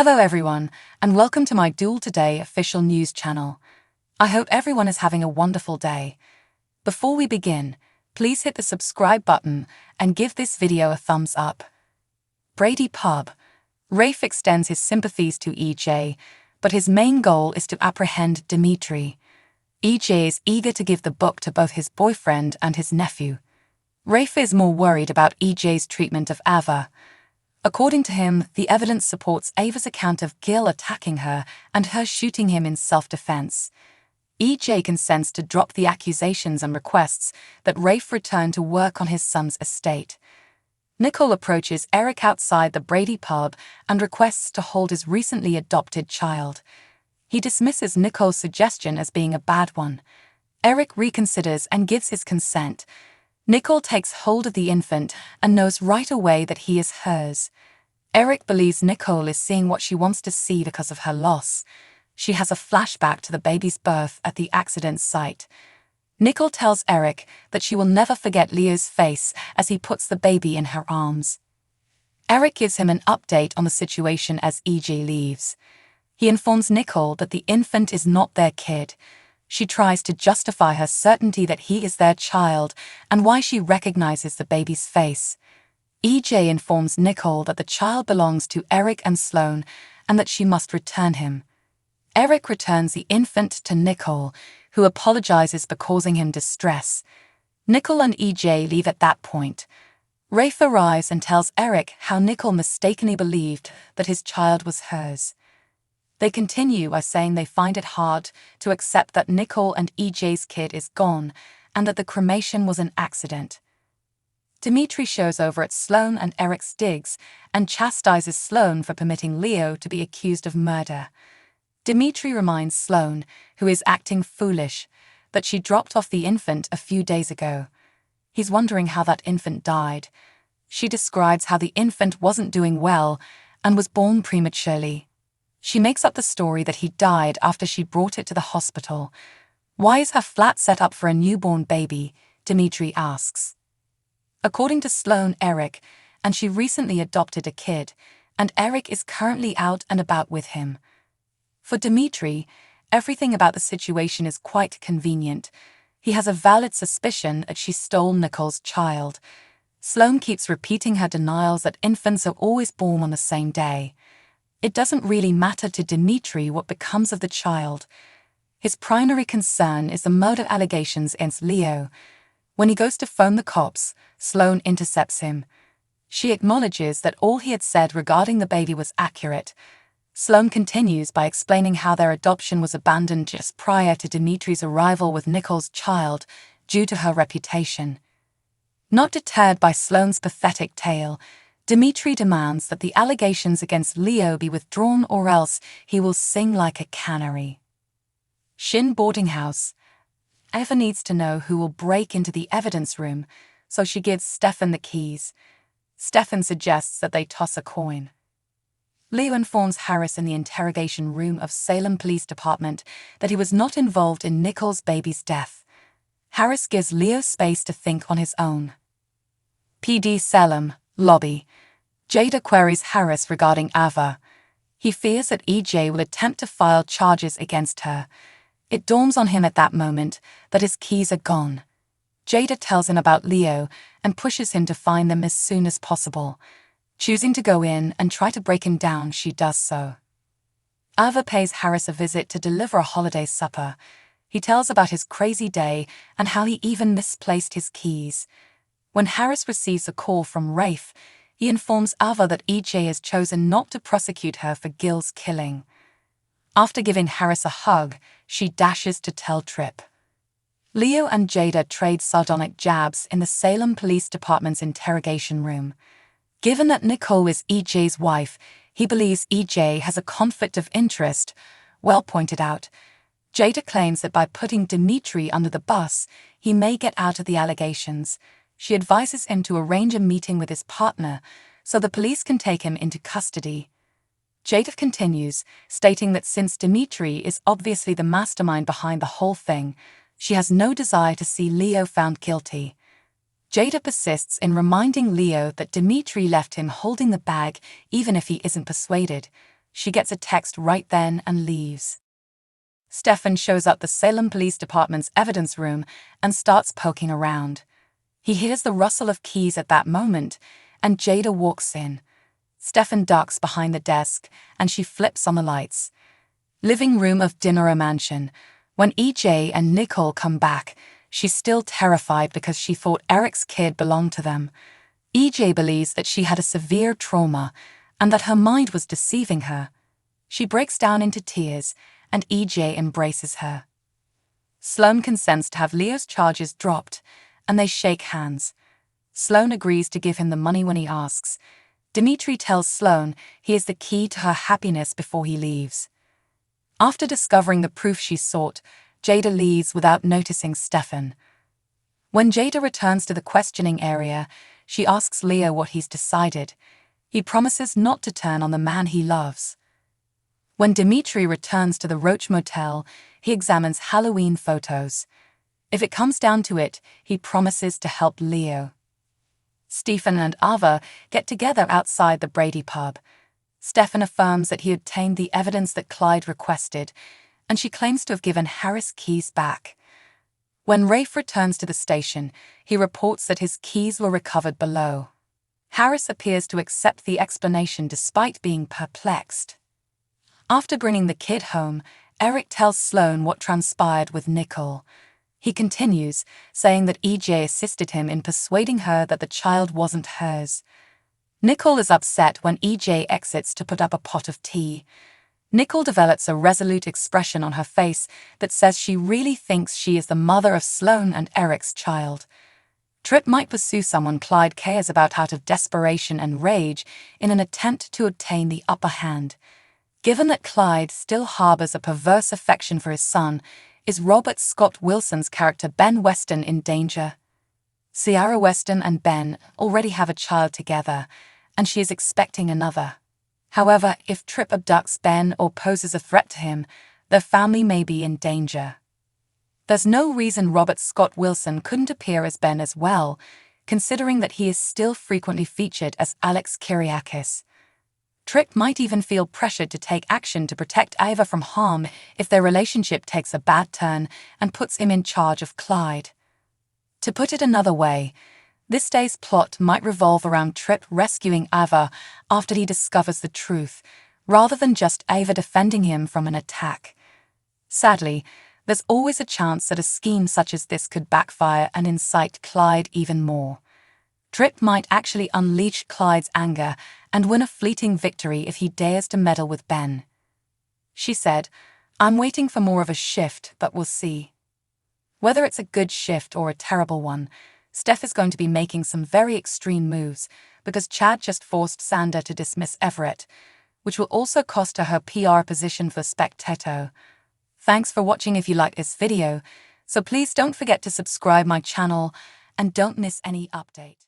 Hello everyone, and welcome to my Duel Today official news channel. I hope everyone is having a wonderful day. Before we begin, please hit the subscribe button and give this video a thumbs up. Brady Pub. Rafe extends his sympathies to EJ, but his main goal is to apprehend Dimitri. EJ is eager to give the book to both his boyfriend and his nephew. Rafe is more worried about EJ's treatment of Ava. According to him, the evidence supports Ava's account of Gil attacking her and her shooting him in self-defense. EJ consents to drop the accusations and requests that Rafe return to work on his son's estate. Nicole approaches Eric outside the Brady pub and requests to hold his recently adopted child. He dismisses Nicole's suggestion as being a bad one. Eric reconsiders and gives his consent. Nicole takes hold of the infant and knows right away that he is hers. Eric believes Nicole is seeing what she wants to see because of her loss. She has a flashback to the baby's birth at the accident site. Nicole tells Eric that she will never forget Leo's face as he puts the baby in her arms. Eric gives him an update on the situation as EJ leaves. He informs Nicole that the infant is not their kid. She tries to justify her certainty that he is their child and why she recognizes the baby's face. EJ informs Nicole that the child belongs to Eric and Sloan and that she must return him. Eric returns the infant to Nicole, who apologizes for causing him distress. Nicole and EJ leave at that point. Rafe arrives and tells Eric how Nicole mistakenly believed that his child was hers. They continue by saying they find it hard to accept that Nicole and EJ's kid is gone and that the cremation was an accident. Dimitri shows over at Sloan and Eric's digs and chastises Sloan for permitting Leo to be accused of murder. Dimitri reminds Sloan, who is acting foolish, that she dropped off the infant a few days ago. He's wondering how that infant died. She describes how the infant wasn't doing well and was born prematurely. She makes up the story that he died after she brought it to the hospital. Why is her flat set up for a newborn baby? Dimitri asks. According to Sloan, Eric, and she recently adopted a kid, and Eric is currently out and about with him. For Dimitri, everything about the situation is quite convenient. He has a valid suspicion that she stole Nicole's child. Sloan keeps repeating her denials that infants are always born on the same day. It doesn't really matter to Dimitri what becomes of the child. His primary concern is the murder allegations against Leo. When he goes to phone the cops, Sloan intercepts him. She acknowledges that all he had said regarding the baby was accurate. Sloan continues by explaining how their adoption was abandoned just prior to Dimitri's arrival with Nicole's child due to her reputation. Not deterred by Sloan's pathetic tale, Dimitri demands that the allegations against Leo be withdrawn or else he will sing like a canary. Shin boarding house. Eva needs to know who will break into the evidence room, so she gives Stefan the keys. Stefan suggests that they toss a coin. Leo informs Harris in the interrogation room of Salem Police Department that he was not involved in Nicole's baby's death. Harris gives Leo space to think on his own. PD Salem, lobby. Jada queries Harris regarding Ava. He fears that EJ will attempt to file charges against her. It dawns on him at that moment that his keys are gone. Jada tells him about Leo and pushes him to find them as soon as possible. Choosing to go in and try to break him down, she does so. Ava pays Harris a visit to deliver a holiday supper. He tells about his crazy day and how he even misplaced his keys. When Harris receives a call from Rafe, he informs Ava that EJ has chosen not to prosecute her for Gil's killing. After giving Harris a hug, she dashes to tell Tripp. Leo and Jada trade sardonic jabs in the Salem Police Department's interrogation room. Given that Nicole is EJ's wife, he believes EJ has a conflict of interest. Well pointed out. Jada claims that by putting Dimitri under the bus, he may get out of the allegations. She advises him to arrange a meeting with his partner so the police can take him into custody. Jada continues, stating that since Dimitri is obviously the mastermind behind the whole thing, she has no desire to see Leo found guilty. Jada persists in reminding Leo that Dimitri left him holding the bag even if he isn't persuaded. She gets a text right then and leaves. Stefan shows up the Salem Police Department's evidence room and starts poking around. He hears the rustle of keys at that moment, and Jada walks in. Stefan ducks behind the desk, and she flips on the lights. Living room of Dinero Mansion. When EJ and Nicole come back, she's still terrified because she thought Eric's kid belonged to them. EJ believes that she had a severe trauma and that her mind was deceiving her. She breaks down into tears, and EJ embraces her. Sloan consents to have Leo's charges dropped, and they shake hands. Sloan agrees to give him the money when he asks. Dimitri tells Sloan he is the key to her happiness before he leaves. After discovering the proof she sought, Jada leaves without noticing Stefan. When Jada returns to the questioning area, she asks Leo what he's decided. He promises not to turn on the man he loves. When Dimitri returns to the Roach Motel, he examines Halloween photos. If it comes down to it, he promises to help Leo. Stefan and Ava get together outside the Brady pub. Stefan affirms that he obtained the evidence that Clyde requested, and she claims to have given Harris keys back. When Rafe returns to the station, he reports that his keys were recovered below. Harris appears to accept the explanation despite being perplexed. After bringing the kid home, Eric tells Sloan what transpired with Nicole. He continues, saying that EJ assisted him in persuading her that the child wasn't hers. Nicole is upset when EJ exits to put up a pot of tea. Nicole develops a resolute expression on her face that says she really thinks she is the mother of Sloan and Eric's child. Tripp might pursue someone Clyde cares about out of desperation and rage in an attempt to obtain the upper hand. Given that Clyde still harbors a perverse affection for his son, is Robert Scott Wilson's character Ben Weston in danger? Ciara Weston and Ben already have a child together, and she is expecting another. However, if Tripp abducts Ben or poses a threat to him, their family may be in danger. There's no reason Robert Scott Wilson couldn't appear as Ben as well, considering that he is still frequently featured as Alex Kyriakis. Tripp might even feel pressured to take action to protect Ava from harm if their relationship takes a bad turn and puts him in charge of Clyde. To put it another way, this day's plot might revolve around Tripp rescuing Ava after he discovers the truth, rather than just Ava defending him from an attack. Sadly, there's always a chance that a scheme such as this could backfire and incite Clyde even more. Tripp might actually unleash Clyde's anger and win a fleeting victory if he dares to meddle with Ben. She said, "I'm waiting for more of a shift, but we'll see." Whether it's a good shift or a terrible one, Steph is going to be making some very extreme moves because Chad just forced Sander to dismiss Everett, which will also cost her her PR position for Spectato. Thanks for watching. If you like this video, so please don't forget to subscribe my channel and don't miss any update.